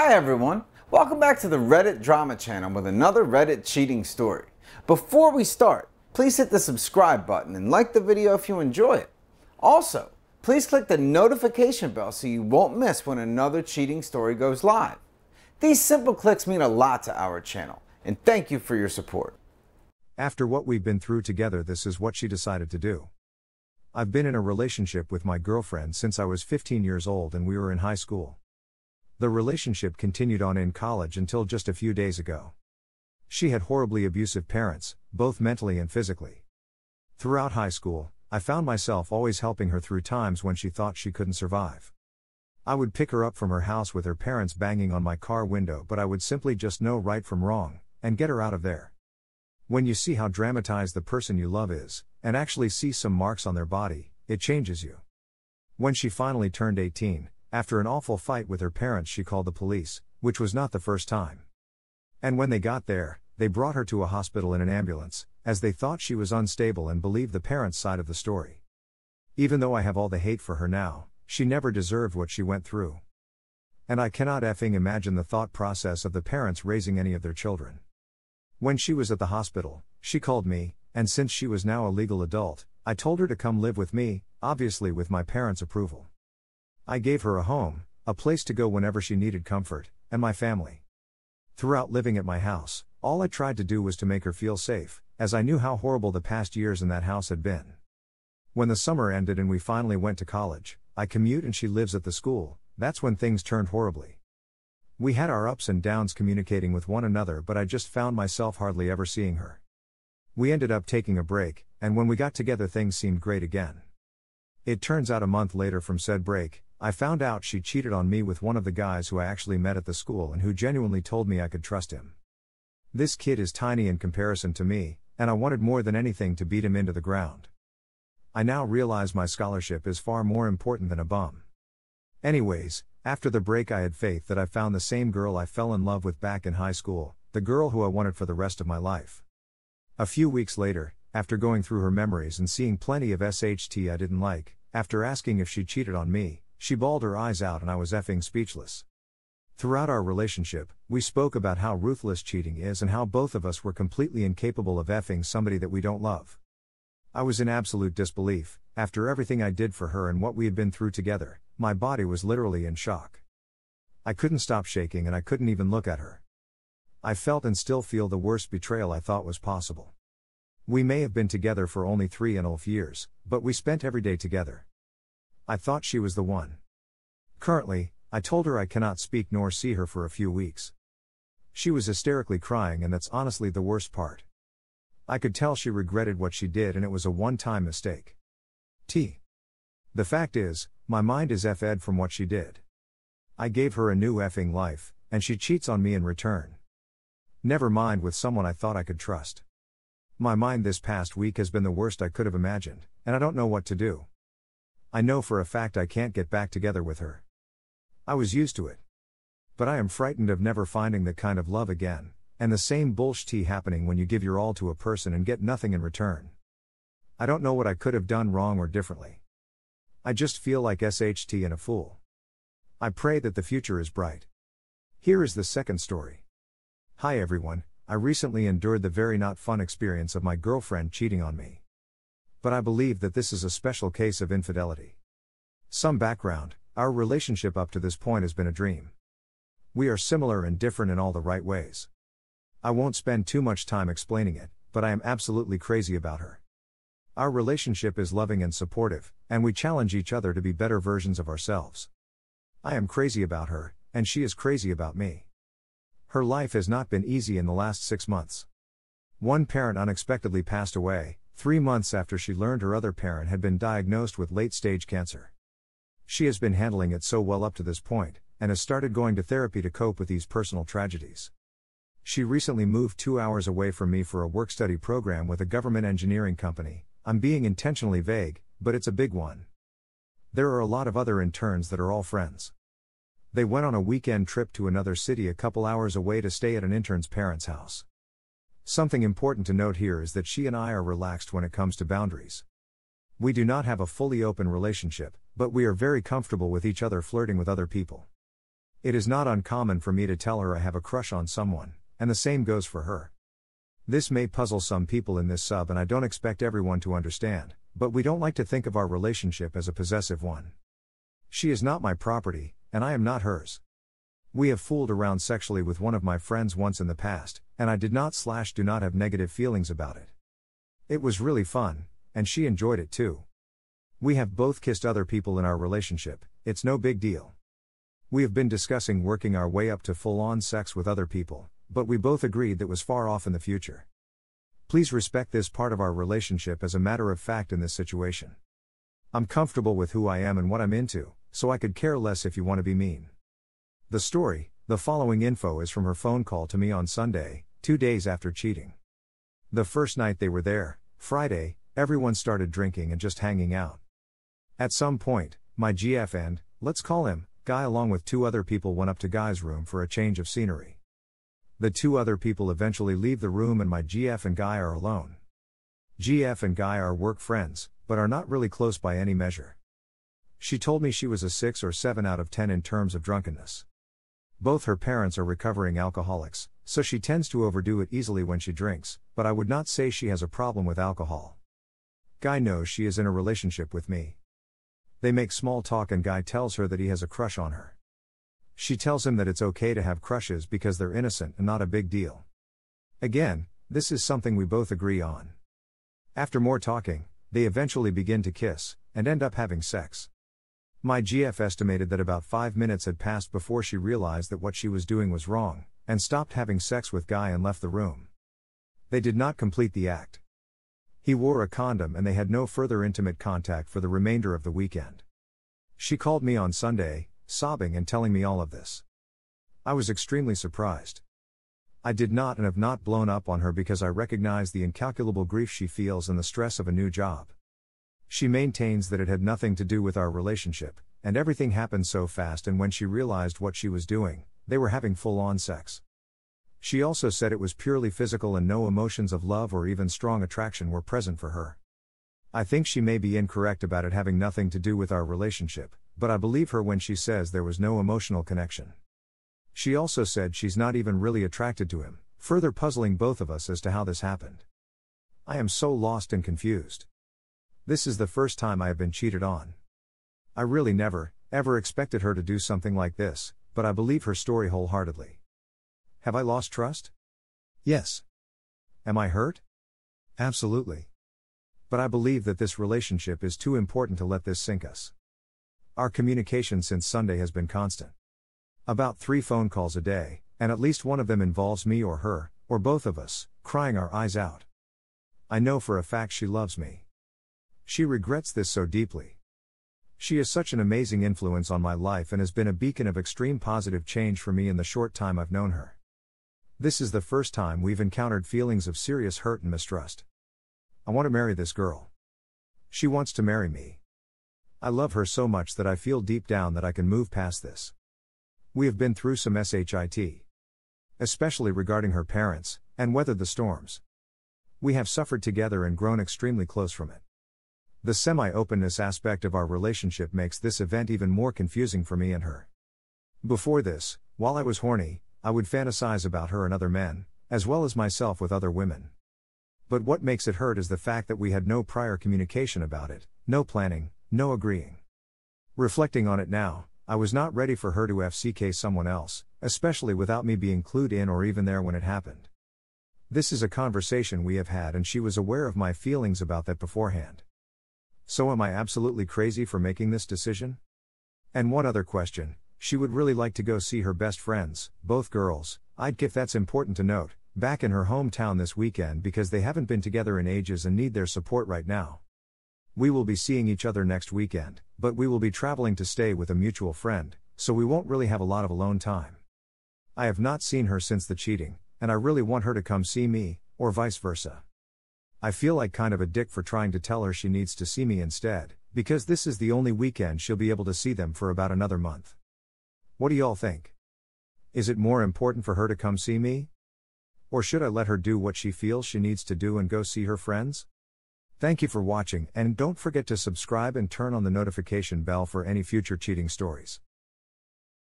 Hi everyone, welcome back to the Reddit Drama channel with another Reddit cheating story. Before we start, please hit the subscribe button and like the video if you enjoy it. Also, please click the notification bell so you won't miss when another cheating story goes live. These simple clicks mean a lot to our channel, and thank you for your support. After what we've been through together, this is what she decided to do. I've been in a relationship with my girlfriend since I was 15 years old and we were in high school. The relationship continued on in college until just a few days ago. She had horribly abusive parents, both mentally and physically. Throughout high school, I found myself always helping her through times when she thought she couldn't survive. I would pick her up from her house with her parents banging on my car window, but I would simply just know right from wrong, and get her out of there. When you see how dramatized the person you love is, and actually see some marks on their body, it changes you. When she finally turned 18, after an awful fight with her parents, she called the police, which was not the first time. And when they got there, they brought her to a hospital in an ambulance, as they thought she was unstable and believed the parents' side of the story. Even though I have all the hate for her now, she never deserved what she went through. And I cannot effing imagine the thought process of the parents raising any of their children. When she was at the hospital, she called me, and since she was now a legal adult, I told her to come live with me, obviously with my parents' approval. I gave her a home, a place to go whenever she needed comfort, and my family. Throughout living at my house, all I tried to do was to make her feel safe, as I knew how horrible the past years in that house had been. When the summer ended and we finally went to college, I commute and she lives at the school. That's when things turned horribly. We had our ups and downs communicating with one another, but I just found myself hardly ever seeing her. We ended up taking a break, and when we got together things seemed great again. It turns out a month later from said break, I found out she cheated on me with one of the guys who I actually met at the school and who genuinely told me I could trust him. This kid is tiny in comparison to me, and I wanted more than anything to beat him into the ground. I now realize my scholarship is far more important than a bum. Anyways, after the break I had faith that I found the same girl I fell in love with back in high school, the girl who I wanted for the rest of my life. A few weeks later, after going through her memories and seeing plenty of SHT I didn't like, after asking if she cheated on me, she bawled her eyes out and I was effing speechless. Throughout our relationship, we spoke about how ruthless cheating is and how both of us were completely incapable of effing somebody that we don't love. I was in absolute disbelief. After everything I did for her and what we had been through together, my body was literally in shock. I couldn't stop shaking and I couldn't even look at her. I felt and still feel the worst betrayal I thought was possible. We may have been together for only 3.5 years, but we spent every day together. I thought she was the one. Currently, I told her I cannot speak nor see her for a few weeks. She was hysterically crying, and that's honestly the worst part. I could tell she regretted what she did and it was a one-time mistake. The fact is, my mind is effed from what she did. I gave her a new effing life, and she cheats on me in return. Never mind with someone I thought I could trust. My mind this past week has been the worst I could have imagined, and I don't know what to do. I know for a fact I can't get back together with her. I was used to it. But I am frightened of never finding that kind of love again, and the same bullshit happening when you give your all to a person and get nothing in return. I don't know what I could have done wrong or differently. I just feel like SHT and a fool. I pray that the future is bright. Here is the second story. Hi everyone, I recently endured the very not fun experience of my girlfriend cheating on me. But I believe that this is a special case of infidelity. Some background: our relationship up to this point has been a dream. We are similar and different in all the right ways. I won't spend too much time explaining it, but I am absolutely crazy about her. Our relationship is loving and supportive, and we challenge each other to be better versions of ourselves. I am crazy about her, and she is crazy about me. Her life has not been easy in the last 6 months. One parent unexpectedly passed away, 3 months after she learned her other parent had been diagnosed with late-stage cancer. She has been handling it so well up to this point, and has started going to therapy to cope with these personal tragedies. She recently moved 2 hours away from me for a work-study program with a government engineering company. I'm being intentionally vague, but it's a big one. There are a lot of other interns that are all friends. They went on a weekend trip to another city a couple hours away to stay at an intern's parents' house. Something important to note here is that she and I are relaxed when it comes to boundaries. We do not have a fully open relationship, but we are very comfortable with each other flirting with other people. It is not uncommon for me to tell her I have a crush on someone, and the same goes for her. This may puzzle some people in this sub, and I don't expect everyone to understand, but we don't like to think of our relationship as a possessive one. She is not my property, and I am not hers. We have fooled around sexually with one of my friends once in the past, and I did not/do not have negative feelings about it. It was really fun, and she enjoyed it too. We have both kissed other people in our relationship, it's no big deal. We have been discussing working our way up to full-on sex with other people, but we both agreed that was far off in the future. Please respect this part of our relationship as a matter of fact in this situation. I'm comfortable with who I am and what I'm into, so I could care less if you want to be mean. The following info is from her phone call to me on Sunday, 2 days after cheating. The first night they were there, Friday, everyone started drinking and just hanging out. At some point, my GF and, let's call him, Guy along with 2 other people went up to Guy's room for a change of scenery. The 2 other people eventually leave the room and my GF and Guy are alone. GF and Guy are work friends, but are not really close by any measure. She told me she was a 6 or 7 out of 10 in terms of drunkenness. Both her parents are recovering alcoholics, so she tends to overdo it easily when she drinks, but I would not say she has a problem with alcohol. Guy knows she is in a relationship with me. They make small talk and Guy tells her that he has a crush on her. She tells him that it's okay to have crushes because they're innocent and not a big deal. Again, this is something we both agree on. After more talking, they eventually begin to kiss, and end up having sex. My GF estimated that about 5 minutes had passed before she realized that what she was doing was wrong, and stopped having sex with Guy and left the room. They did not complete the act. He wore a condom and they had no further intimate contact for the remainder of the weekend. She called me on Sunday, sobbing and telling me all of this. I was extremely surprised. I did not and have not blown up on her because I recognize the incalculable grief she feels and the stress of a new job. She maintains that it had nothing to do with our relationship, and everything happened so fast, and when she realized what she was doing, they were having full-on sex. She also said it was purely physical and no emotions of love or even strong attraction were present for her. I think she may be incorrect about it having nothing to do with our relationship, but I believe her when she says there was no emotional connection. She also said she's not even really attracted to him, further puzzling both of us as to how this happened. I am so lost and confused. This is the first time I have been cheated on. I really never, ever expected her to do something like this, but I believe her story wholeheartedly. Have I lost trust? Yes. Am I hurt? Absolutely. But I believe that this relationship is too important to let this sink us. Our communication since Sunday has been constant. About 3 phone calls a day, and at least one of them involves me or her, or both of us, crying our eyes out. I know for a fact she loves me. She regrets this so deeply. She is such an amazing influence on my life and has been a beacon of extreme positive change for me in the short time I've known her. This is the first time we've encountered feelings of serious hurt and mistrust. I want to marry this girl. She wants to marry me. I love her so much that I feel deep down that I can move past this. We have been through some shit, especially regarding her parents, and weathered the storms. We have suffered together and grown extremely close from it. The semi-openness aspect of our relationship makes this event even more confusing for me and her. Before this, while I was horny, I would fantasize about her and other men, as well as myself with other women. But what makes it hurt is the fact that we had no prior communication about it, no planning, no agreeing. Reflecting on it now, I was not ready for her to FCK someone else, especially without me being clued in or even there when it happened. This is a conversation we have had and she was aware of my feelings about that beforehand. So am I absolutely crazy for making this decision? And one other question, she would really like to go see her best friends, both girls, if that's important to note, back in her hometown this weekend because they haven't been together in ages and need their support right now. We will be seeing each other next weekend, but we will be traveling to stay with a mutual friend, so we won't really have a lot of alone time. I have not seen her since the cheating, and I really want her to come see me, or vice versa. I feel like kind of a dick for trying to tell her she needs to see me instead, because this is the only weekend she'll be able to see them for about another month. What do y'all think? Is it more important for her to come see me? Or should I let her do what she feels she needs to do and go see her friends? Thank you for watching, and don't forget to subscribe and turn on the notification bell for any future cheating stories.